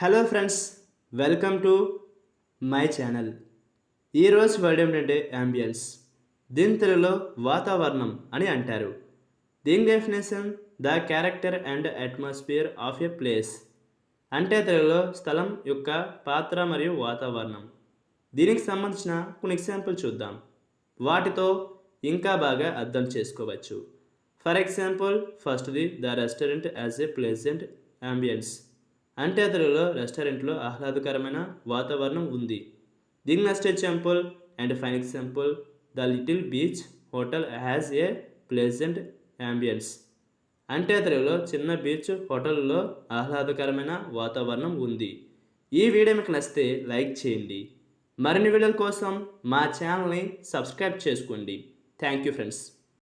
Hello friends, welcome to my channel. ఈరోజు word ఏమిటంటే ambience. దీని తెలుగులో వాతావరణం అని అంటారు. దీని definition the character and atmosphere of a place. అంటే తెలుగులో స్థలం యొక్క పాత్ర మరియు వాతావరణం. దీనికి సంబంధించిన కొన్ని ఎగ్జాంపుల్ చూద్దాం. వాటితో ఇంకా బాగా అర్థం చేసుకోవచ్చు. ఫర్ ఎగ్జాంపుల్, ఫస్ట్ది the restaurant as a pleasant ambience. అంటే తెలుగులో రెస్టారెంట్లో ఆహ్లాదకరమైన వాతావరణం ఉంది. దీని next example and fine example, the little beach hotel has a pleasant ambience. అంటే తెలుగులో చిన్న బీచ్ హోటల్లో ఆహ్లాదకరమైన వాతావరణం ఉంది. ఈ వీడియో మీకు నచ్చితే లైక్ చేయండి. మరిన్ని వీడియోల కోసం మా ఛానల్ని సబ్స్క్రైబ్ చేసుకోండి. Thank you friends.